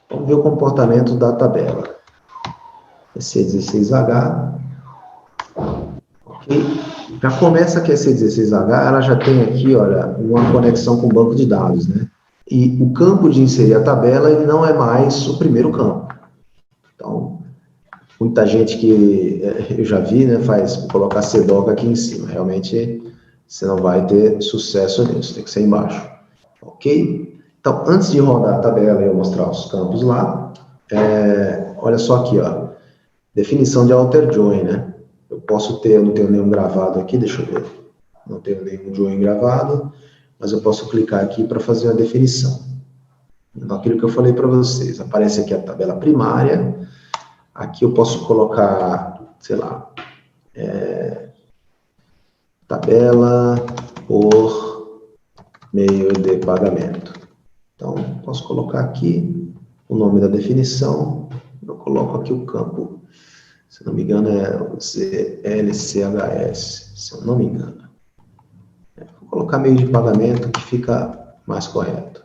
Vamos ver o comportamento da tabela. EC16H. Ok? Já começa que a EC16H, ela já tem aqui, olha, uma conexão com o banco de dados, né? E o campo de inserir a tabela, ele não é mais o primeiro campo. Então, muita gente que eu já vi, né, faz colocar CDOC aqui em cima. Realmente, você não vai ter sucesso nisso, tem que ser embaixo. Ok? Então, antes de rodar a tabela e eu mostrar os campos lá, olha só aqui, ó, definição de outer join, né? Eu posso ter, eu não tenho nenhum gravado aqui, deixa eu ver. Não tenho nenhum join gravado, mas eu posso clicar aqui para fazer a definição. Então, aquilo que eu falei para vocês, aparece aqui a tabela primária, aqui eu posso colocar, sei lá, tabela por meio de pagamento. Então, posso colocar aqui o nome da definição, eu coloco aqui o campo, se não me engano é o LCHS, se eu não me engano. Vou colocar meio de pagamento que fica mais correto.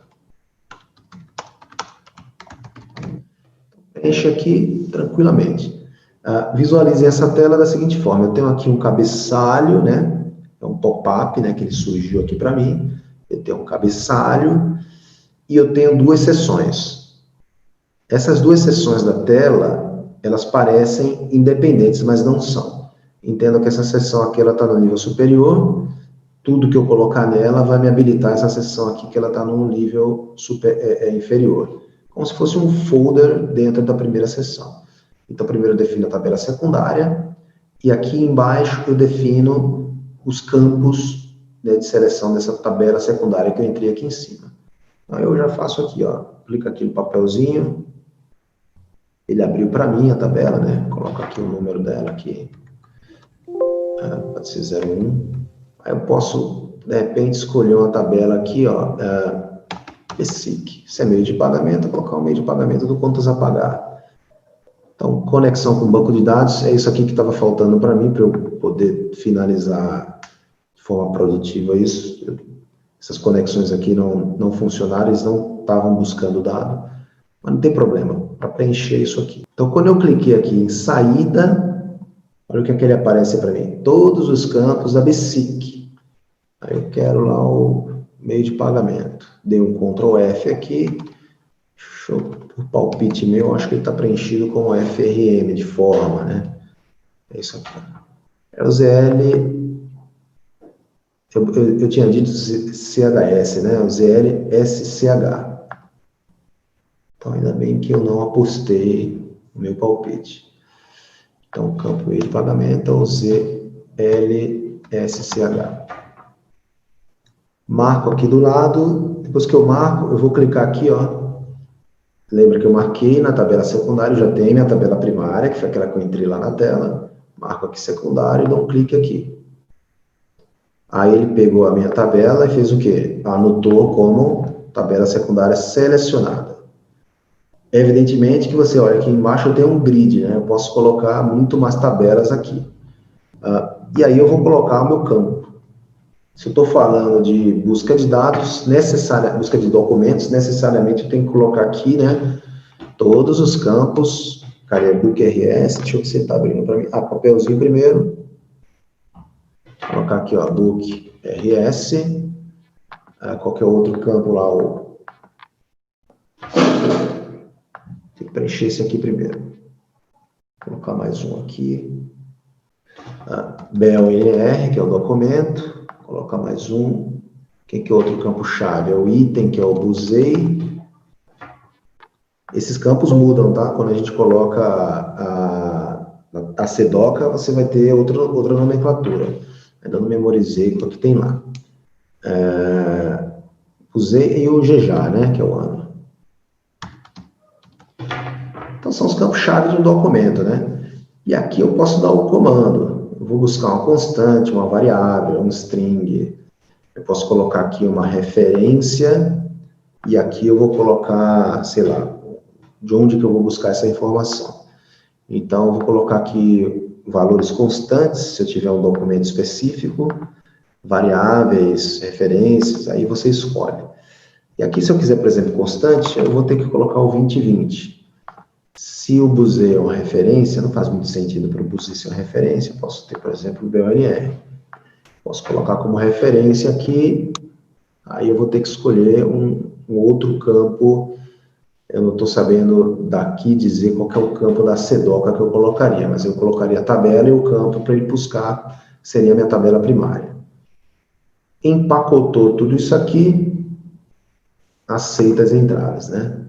Preenche aqui tranquilamente. Visualize essa tela da seguinte forma, eu tenho aqui um cabeçalho, né? É um pop-up, né, que ele surgiu aqui para mim. Eu tenho um cabeçalho e eu tenho duas seções. Essas duas seções da tela, elas parecem independentes, mas não são. Entenda que essa seção aqui, ela está no nível superior, tudo que eu colocar nela vai me habilitar essa seção aqui, que ela está no nível inferior. Como se fosse um folder dentro da primeira seção. Então, primeiro eu defino a tabela secundária, e aqui embaixo eu defino os campos, né, de seleção dessa tabela secundária que eu entrei aqui em cima. Então, eu já faço aqui, ó, clico aqui no papelzinho, ele abriu para mim a tabela, né? Coloco aqui o número dela aqui, pode ser 01. Aí eu posso, de repente, escolher uma tabela aqui, ó, BSIC. Se é meio de pagamento, eu vou colocar o meio de pagamento do contas a pagar. Então, conexão com o banco de dados, é isso aqui que estava faltando para mim, para eu poder finalizar de forma produtiva isso. Essas conexões aqui não funcionaram, eles não estavam buscando dado, mas não tem problema, para preencher isso aqui. Então, quando eu cliquei aqui em saída, olha o que ele aparece para mim, todos os campos da BSIC. Aí eu quero lá o meio de pagamento. Dei um Ctrl F aqui, por palpite meu, acho que ele está preenchido com o FRM de forma, né? É isso aqui. É o ZL, eu tinha dito CHS, né? O ZLSCH. Então, ainda bem que eu não apostei o meu palpite. Então, o campo meio de pagamento é o ZLSCH. Marco aqui do lado, depois que eu marco, eu vou clicar aqui, ó. Lembra que eu marquei na tabela secundária, já tem minha tabela primária, que foi aquela que eu entrei lá na tela. Marco aqui secundário e dou um clique aqui. Aí ele pegou a minha tabela e fez o quê? Anotou como tabela secundária selecionada. Evidentemente que você olha aqui embaixo, eu tenho um grid, né? Eu posso colocar muito mais tabelas aqui. E aí eu vou colocar o meu campo. Se eu estou falando de busca de dados, busca de documentos, necessariamente eu tenho que colocar aqui, né, todos os campos. Cadê? Book RS, deixa eu ver se ele está abrindo para mim. Papelzinho primeiro. Vou colocar aqui, ó, Book RS. Qualquer outro campo lá, tem que preencher esse aqui primeiro. Vou colocar mais um aqui. BLNR, que é o documento. Vou colocar mais um. Quem que é outro campo-chave? É o item, que é o Busei. Esses campos mudam, tá? Quando a gente coloca a CDOCA, você vai ter outra nomenclatura. Ainda não memorizei o que tem lá. Busei e o GEJA, né? Que é o ano. Então, são os campos-chave de um documento, né? E aqui eu posso dar o comando. Eu vou buscar uma constante, uma variável, um string. Eu posso colocar aqui uma referência. E aqui eu vou colocar, sei lá, de onde que eu vou buscar essa informação. Então, eu vou colocar aqui valores constantes, se eu tiver um documento específico, variáveis, referências, aí você escolhe. E aqui, se eu quiser, por exemplo, constante, eu vou ter que colocar o 2020. Se o Buzy é uma referência, não faz muito sentido para o Buzy ser uma referência, eu posso ter, por exemplo, o BOLR. Posso colocar como referência aqui, aí eu vou ter que escolher um outro campo. Eu não estou sabendo daqui dizer qual que é o campo da SEDOCA que eu colocaria, mas eu colocaria a tabela e o campo para ele buscar, seria a minha tabela primária. Empacotou tudo isso aqui, aceita as entradas, né?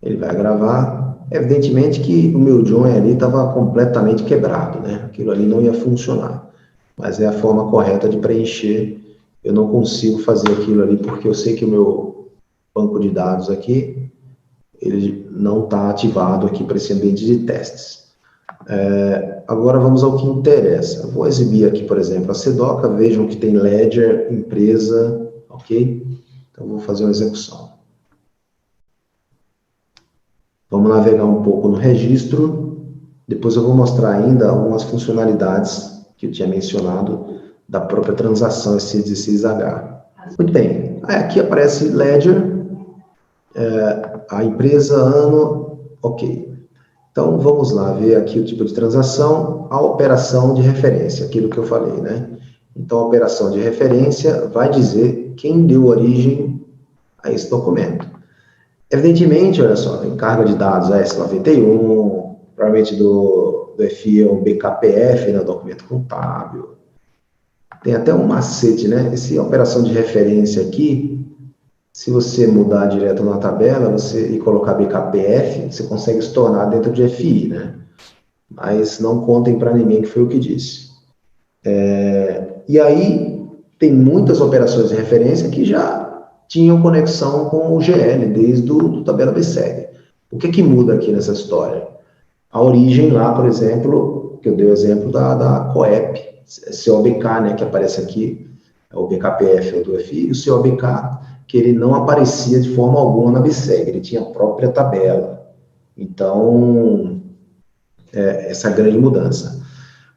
Ele vai gravar. Evidentemente que o meu join ali estava completamente quebrado, né? Aquilo ali não ia funcionar. Mas é a forma correta de preencher. Eu não consigo fazer aquilo ali porque eu sei que o meu banco de dados aqui ele não está ativado aqui para esse ambiente de testes. Agora vamos ao que interessa. Eu vou exibir aqui, por exemplo, a SEDOCA, vejam que tem Ledger, empresa, ok? Então vou fazer uma execução. Vamos navegar um pouco no registro, depois eu vou mostrar ainda algumas funcionalidades que eu tinha mencionado da própria transação SC16H. Muito bem, aqui aparece Ledger, a empresa, ano, ok. Então, vamos lá ver aqui o tipo de transação, a operação de referência, aquilo que eu falei, né? Então, a operação de referência vai dizer quem deu origem a esse documento. Evidentemente, olha só, em carga de dados AS91, provavelmente do FI é o BKPF, né, documento contábil. Tem até um macete, né? Essa operação de referência aqui, se você mudar direto na tabela e colocar BKPF, você consegue se tornar dentro de FI, né? Mas não contem para ninguém que foi o que disse. E aí, tem muitas operações de referência que já tinham conexão com o GL, desde o tabela BSEG. O que muda aqui nessa história? A origem lá, por exemplo, que eu dei o exemplo da COEP, COBK, né, que aparece aqui, é o BKPF do FI, e o COBK, que ele não aparecia de forma alguma na BSEG, ele tinha a própria tabela. Então, essa grande mudança.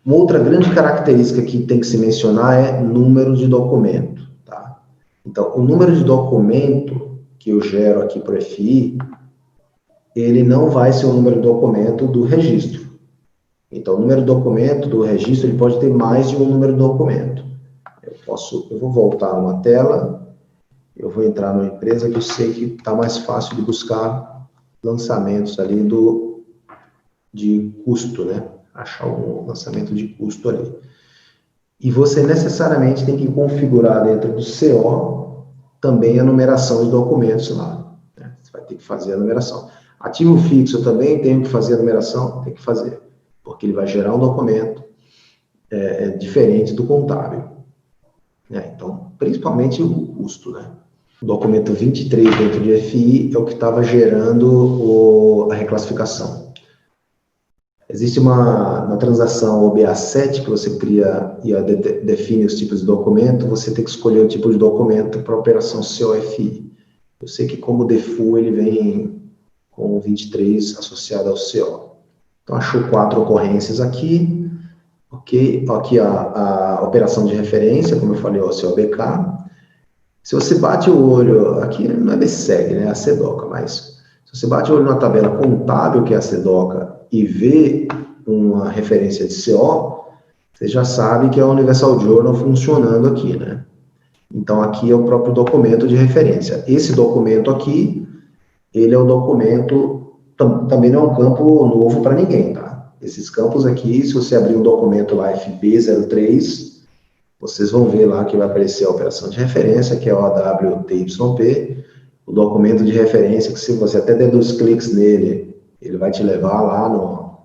Uma outra grande característica que tem que se mencionar é número de documento. Tá? Então, o número de documento que eu gero aqui para o FI, ele não vai ser o número de documento do registro. Então, o número de documento do registro, ele pode ter mais de um número de documento. Eu vou voltar a uma tela, eu vou entrar numa empresa que eu sei que está mais fácil de buscar lançamentos ali de custo, né? Achar um lançamento de custo ali. E você necessariamente tem que configurar dentro do CO também a numeração de documentos lá. Né? Você vai ter que fazer a numeração. Ativo fixo também tenho que fazer a numeração? Tem que fazer, porque ele vai gerar um documento diferente do contábil. Né? Então, principalmente o custo, né? O documento 23 dentro de FI é o que estava gerando a reclassificação. Existe uma transação OBA7 que você cria e define os tipos de documento, você tem que escolher o tipo de documento para a operação COFI. Eu sei que como default ele vem com o 23 associado ao CO. Então, achou 4 ocorrências aqui, ok? Aqui a operação de referência, como eu falei, o COBK. Se você bate o olho, aqui não é BSEG, né? É a SEDOCA, mas se você bate o olho na tabela contábil, que é a SEDOCA, e vê uma referência de CO, você já sabe que é o Universal Journal funcionando aqui, né? Então, aqui é o próprio documento de referência. Esse documento aqui, ele é o documento, também não é um campo novo para ninguém, tá? Esses campos aqui, se você abrir um documento lá, FB03, vocês vão ver lá que vai aparecer a operação de referência, que é o AWTYP, o documento de referência, que se você até der 2 cliques nele, ele vai te levar lá no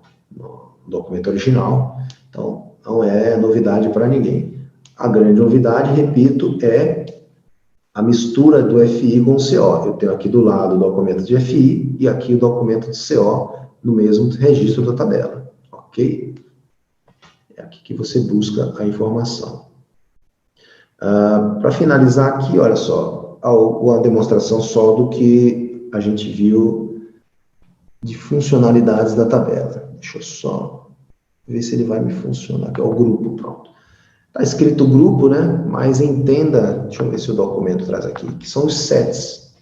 documento original. Então, não é novidade para ninguém. A grande novidade, repito, é a mistura do FI com o CO. Eu tenho aqui do lado o documento de FI e aqui o documento de CO no mesmo registro da tabela. Ok? É aqui que você busca a informação. Para finalizar aqui, olha só, uma demonstração só do que a gente viu de funcionalidades da tabela. Deixa eu só ver se ele vai me funcionar, que é o grupo, pronto. Está escrito grupo, né? Mas entenda, deixa eu ver se o documento traz aqui, que são os sets.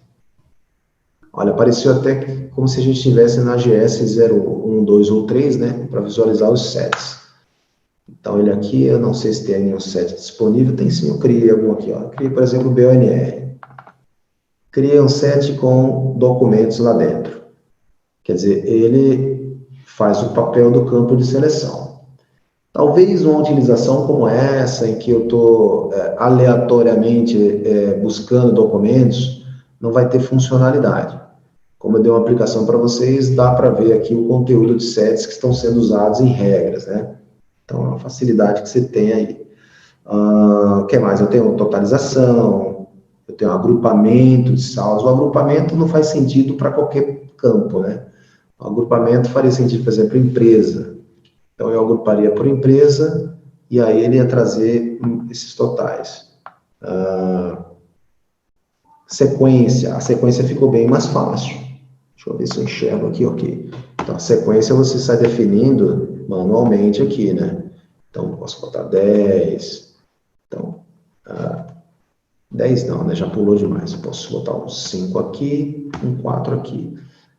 Olha, apareceu até como se a gente estivesse na GS 01, 2 ou 3, né? Para visualizar os sets. Então, ele aqui, eu não sei se tem nenhum set disponível, tem sim, eu criei algum aqui, ó. Criei, por exemplo, o BONR. Criei um set com documentos lá dentro. Quer dizer, ele faz o papel do campo de seleção. Talvez uma utilização como essa, em que eu estou aleatoriamente buscando documentos, não vai ter funcionalidade. Como eu dei uma aplicação para vocês, dá para ver aqui o conteúdo de sets que estão sendo usados em regras, né? Então, é uma facilidade que você tem aí. O que mais? Eu tenho totalização, eu tenho agrupamento de saldos. O agrupamento não faz sentido para qualquer campo, né? O agrupamento faria sentido, por exemplo, empresa. Então, eu agruparia por empresa e aí ele ia trazer esses totais. Sequência. A sequência ficou bem mais fácil. Deixa eu ver se eu enxergo aqui, ok. Então, a sequência você sai definindo manualmente aqui, né? Então, posso botar 10. Então, 10 não, né? Já pulou demais. Eu posso botar um 5 aqui, um 4 aqui.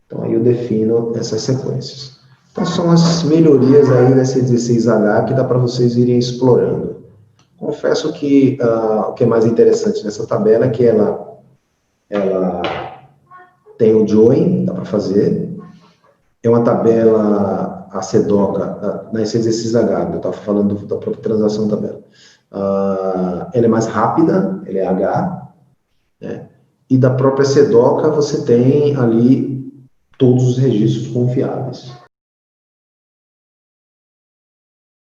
Então, aí eu defino essas sequências. Então, são as melhorias aí desse 16H que dá para vocês irem explorando. Confesso que o que é mais interessante nessa tabela é que ela tem o join, dá para fazer. É uma tabela, a CEDOCA, nesse 16H, eu estava falando da própria transação da tabela. Ela é mais rápida, ela é H, né? E da própria CEDOCA você tem ali todos os registros confiáveis.